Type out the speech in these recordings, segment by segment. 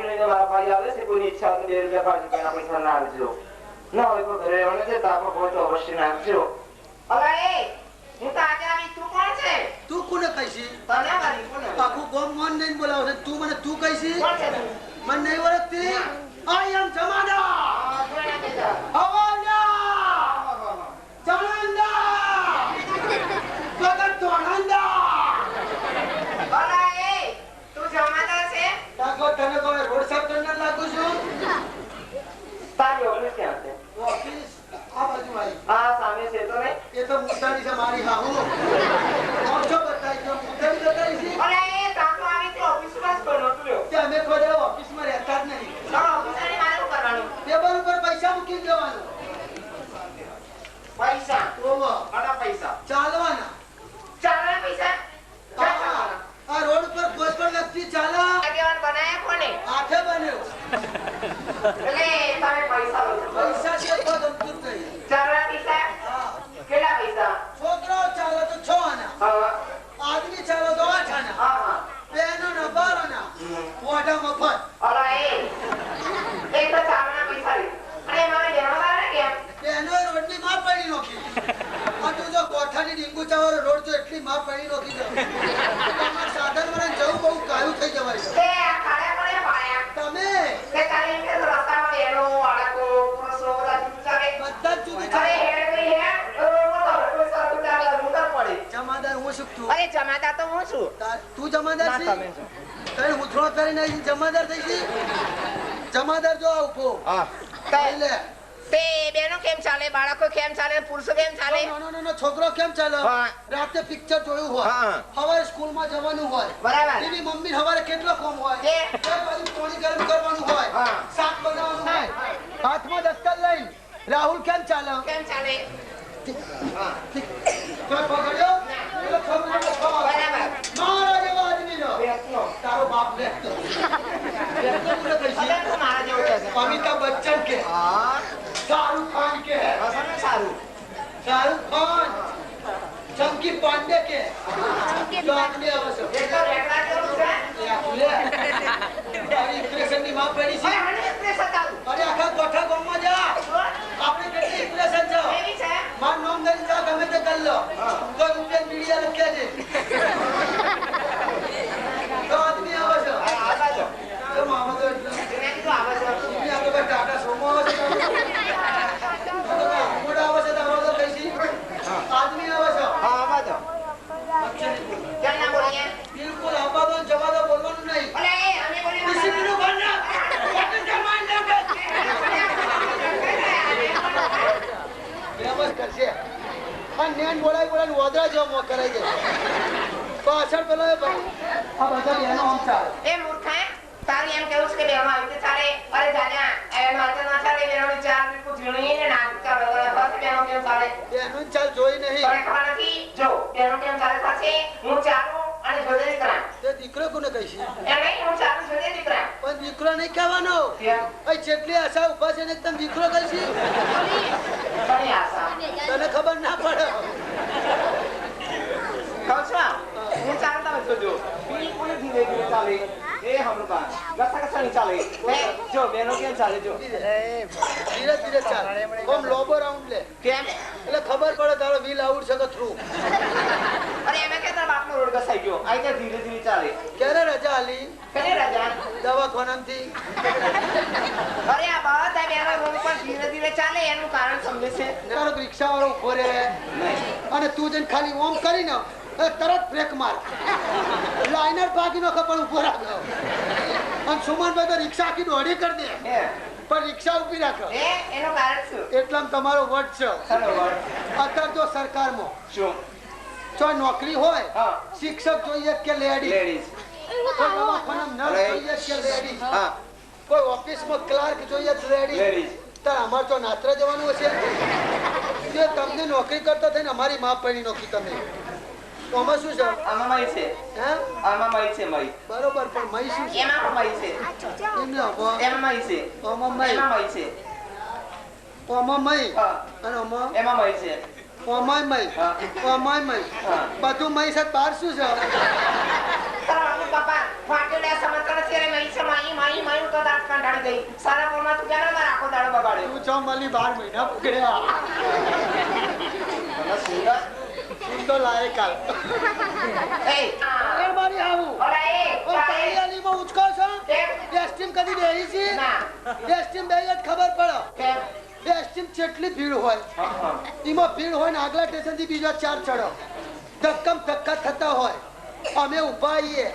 નહીં તો મારા ભાઈ આવે છે કોઈની ઈચ્છા હોય 2 રૂપિયા પાડજો કે એના પૈસા ના આપજો ના હોય તો ઘરે રહેવાનું છે તો આપણે પહોંચો અવશ્ય નાખજો અલા એ હું તો આજે આવી તું કોણ છે તું કોને કહીશી તને મારી કોને આખું ગામ મોન નહીં બોલાવે છે તું મને તું કહીશી કોણ છે તું મને નહીં ઓળખતી આઈ એમ જમાદાર જોડે બેટા હવાલા જમાદાર કદર તોણંદા અલા એ તું જમાદાર છે ડાકો તને કોઈ રોડ સાફ કરનાર લાગુ છું તારી ઓફિસ ક્યાં છે ઓફિસ આ બાજુ આવી આ સામે છે તો નહીં એ તો મુસાડી છે મારી હાહુ ઓછો બતાઈ તો મુસાડી બતાઈ છે અલા એ તા તો આવી તે ઓફિસમાં જ બનો તું કે અમે કોઈ ઓફિસમાં રહેતા જ નહીં ઓફિસની મારું કરવાનું ટેબલ ઉપર પૈસા મૂકી દેવાનું પૈસા ઓવો અલા પૈસા ચાલવાના ચાલના પૈસા આ રોડ પર કોઈ પણ વ્યક્તિ ચાલા આગેવાન બનાયા કોને આખે બન્યો એટલે તમે પૈસા લો છો પૈસા છે તો ગમતું જ નહીં ચાલના પૈસા હા કેટલા પૈસા છોકરાઓ ચાલે તો 6 આના હા આદમી ચાલે તો 8 આના હા બહેનો ને 12 આના મોઢા મફત અલા એ એક તો ચાલના પૈસા લે અને મારે જમાદાર ને કેમ બહેનો રોડની માં પડી નોખી આ તું જો કોઠાની ડીંગુ ચાવાળો રોડ તો એટલી માં પડી નોખી દો તમાર સાધન મને જવું બહુ કાયું થઈ જવાય છે તે આ ખાડા કોને પાયા તમે તે કાલે કે રસ્તામાં બેનો વાળકો પુરુષો બધા ચાલે બધા જ જુદી અરે છે હેડ ગઈ હે મોટો કોઈ સારું ચાલે મુદર પડે જમાદાર હું શું તું અરે જમાદાર તો હું છું તું જમાદાર છે તને હું થોડો કરીને જમાદાર થઈ ગઈ જમાદાર જો આ ઉભો હા લે તે બેનો કેમ ચાલે બાળકો કેમ ચાલે પુરુષો કેમ ચાલે નો છોકરો કેમ ચાલે હા. રાતે પિક્ચર જોયું હોય હા. સવારે સ્કૂલમાં જવાનું હોય બરાબર એની મમ્મી સવારે કેટલો કામ હોય તે? પછી પાણી ગરમ કરવાનું હોય હા. શાક બનાવવાનું હોય હાથમાં દસ્તર લઈને રાહુલ કેમ ચાલે કેમ ચાલે કોઈ પકડ્યો પેલો છોકરાનો ખબર. બરાબર મારા જેવો આદમી નો બેસનો તારો બાપ લેતો લેતો કોને કહીશ? અગર તો મારા જેવો છે અમિતાભ બચ્ચન કે હા શાહરુખ ખાન કે અસલ સારું શાહરુખ ખાન ચંકી પાંડે કે તો આપણે આવશે એ તો રેકડા જેવું છે ઇમ્પ્રેશનની માં પડી છે અરે મને પ્રેશર ચાલુ અરે આખા ગોઠા ગામમાં જા આપણે કેટલી ઇમ્પ્રેશન છે એવી છે માર નામ દઈને જા ગમે તે કરી લો તો રૂપિયા મીડિયા લખ્યા છે તો આદમી આવે છે આ બાજુ તો મામા તો એટલે મેં કીધું આ બાજુ ઈ આપણે ટાટા સોમો આવે છે મોડા આવે છે તો આવો તો કઈસી આદમી આવે છે હા આ બાજુ કેમ ના બોલીએ બિલકુલ આબાદો જવાદો બોલવાનું નહીં અલે એ અમે બોલીએ ડિસિપ્લિન બન ના વતન જમાન ના કર બરાબર કરશે આ નેન બોલાય ઓદરા જેવો મો કરાઈ દે પાછળ પેલો આ બધા બેનો આમ ચાલે એ મૂર્ખા તારી એમ કેવું છે કે બેમાં આવી રીતે ચાલે અરે જાજા એ માથે ના ચાલે બેનો ચાર મિનિટ ઝીણી ને નાક ચાલે બસ બેનો કેમ ચાલે બેનો ચાલ જોઈ નહીં તને ખબર નથી જો બેનો કેમ ચાલે પછી હું ચાલુ અને જોડે દીકરા તે દીકરો કોને કહીશ એ નહીં હું ચાલુ જોડે દીકરા પણ દીકરો નહીં કહેવાનો કેમ અહીં જેટલી આશા ઉભા છે ને એકદમ દીકરો કહીશ તને આશા તને ખબર ના પડે કહું છું હું ચાલતા બસ જો બિલકુલ ધીરે ધીરે ચાલે એ હમણાં કા ગસા ગસા નહીં ચાલે જો બેનો કેમ ચાલે જો ધીરે ધીરે ચાલ ઓમ લોબો રાઉન્ડ લે કેમ એટલે ખબર પડે તારો વ્હીલ આઉટ છે કે થ્રુ અરે એમે કે તારા બાપનો રોડ ઘસાઈ ગયો આ રીતે ધીરે ધીરે ચાલે ક્યારે રજા આલી કને રાજા દવાખાનાથી અરે આ બધા બેનો રોડ પર ધીરે ધીરે ચાલે એનું કારણ સમજે છે તારો રિક્ષા વાળો ઉભો રહે અને તું જઈને ખાલી ઓમ કરીને તરત બ્રેક માર લાઇનર ભાગી નો ખબર ઉભો રાખ્યો અને સુમનભાઈ તો રિક્ષા આખી દોડી કરી દે હે પણ રિક્ષા ઉભી રાખો એ એનું કારણ શું એટલામાં તમારો વટ છે બરોબર અત્યારે જો સરકારમાં શું જો નોકરી હોય હા શિક્ષક જોઈએ કે લેડી લેડીઝ કોઈ દવાખાનામાં નર્સ જોઈએ કે લેડી હા કોઈ ઓફિસમાં ક્લાર્ક જોઈએ કે લેડી લેડીઝ તાર અમારે તો નાત્રા જવાનું હશે જે તમને નોકરી કરતા થઈને અમારી મા પડી નોકરી તમે તો આમાં શું છે આમાં મય છે હે આમાં મય છે મય બરોબર પણ મય શું છે એમાં મય છે એમને હવો એમાં મય છે આમાં મય એમાં મય છે આમાં મય હા અને આમાં એમાં મય છે આમાં મય હા આમાં મય હા બધું મય છે બહાર શું છે તારા પપ્પા ફાટેલા સમતર છે રે મઈ છે મઈ માઈ તો દાંત કાઢાડી ગઈ સારા પોરમાં તું ક્યારે મારા આખો દાડો બગાડ્યો તું ચો મળી 12 મહિના પકડ્યા મને સુંદર તું તો લાયક આલ એ એ મારી આવું ઓલા એ ઓ તાળીયાલીમાં ઉચકો છો કે એસ્ટીમ કદી બેહી છે ના એસ્ટીમ બેહી જ ખબર પડો કે એસ્ટીમ કેટલી ભીડ હોય એમાં ભીડ હોય ને આગલા સ્ટેશન થી બીજો 4 ચડો ધક્કમ ધક્કા થતા હોય અમે ઉભા આવીએ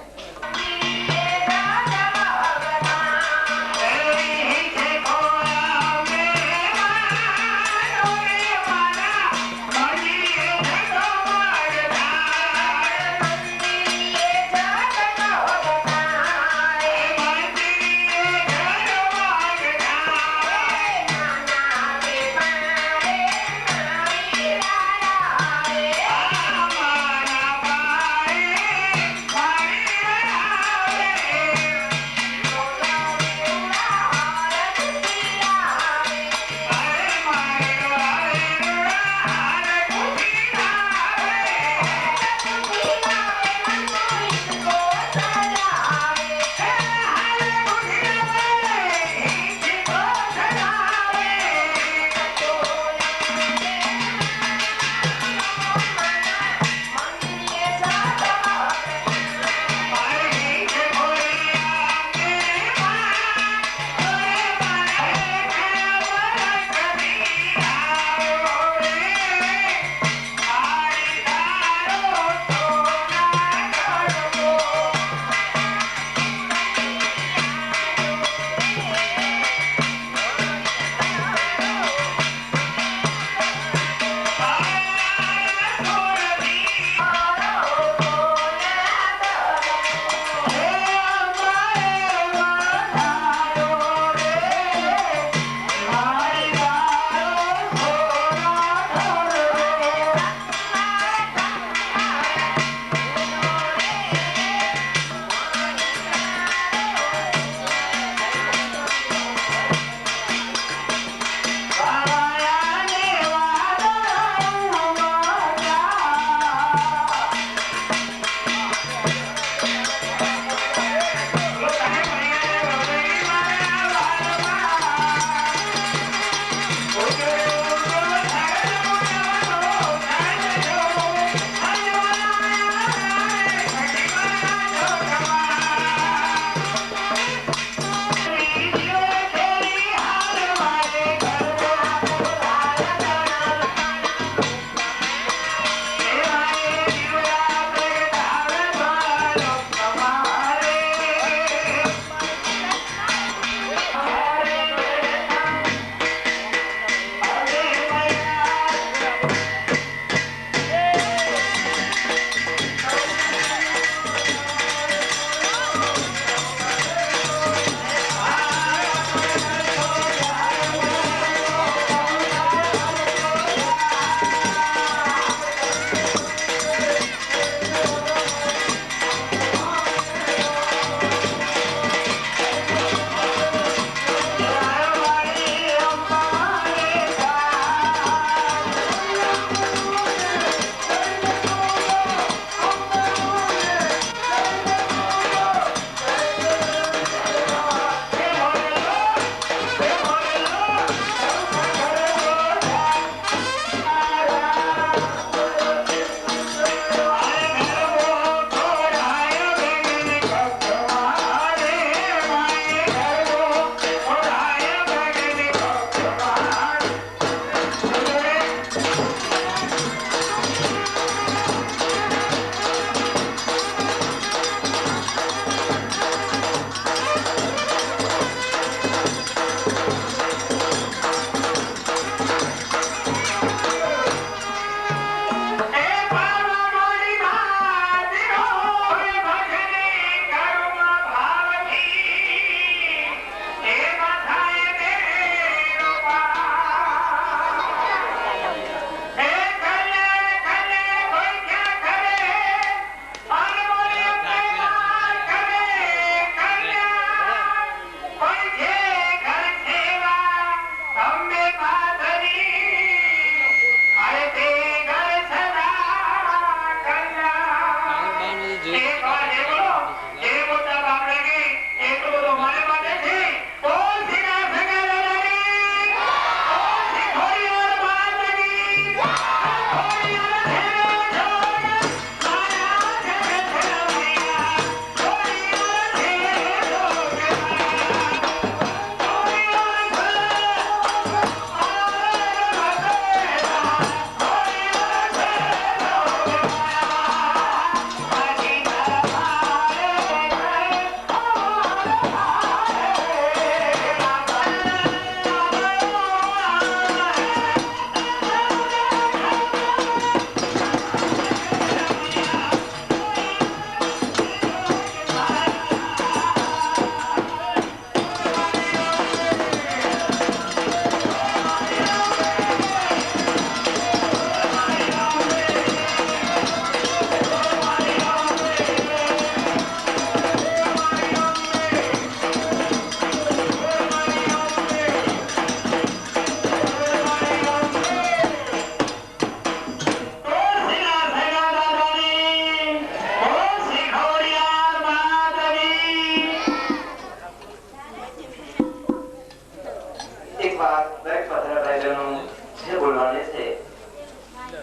વાત દરેક પત્ર ભાઈઓનું જે બોલવાને છે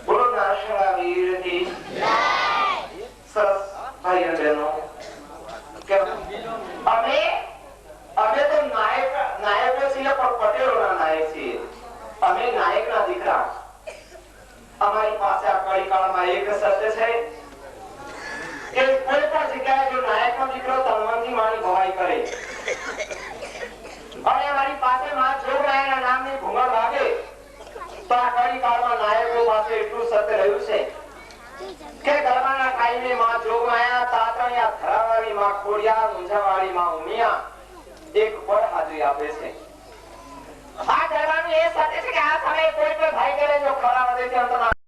બોલો નાશા વીરથી સરસ ભાઈઓ બહેનો કે અમે તો નાયકો છીએ પણ પટેલોના નાયક છીએ અમે નાયકના દીકરા અમારી પાસે આ કળીકાળમાં એક સત્ય છે કે કોઈ પણ જગ્યાએ જો નાયકનો દીકરો તનમનથી મારી ભવાઈ કરે અને અમારી પાસે માં જોગરાયના નામની ઘુમર વાગે તો આ કળીકાળમાં નાયકો પાસે એટલું સત્ય રહ્યું છે કે ગરબાના ટાઈમે માં જોગમાયા તાતણિયા ધરાવાળી માં ખોડિયા ઊંઝાવાળી માં ઉમિયા એક પર હાજરી આપે છે આ ગરબાનું એ સત્ય છે કે આ સમયે કોઈ પણ ભાઈ કરે જો ખરા વધે છે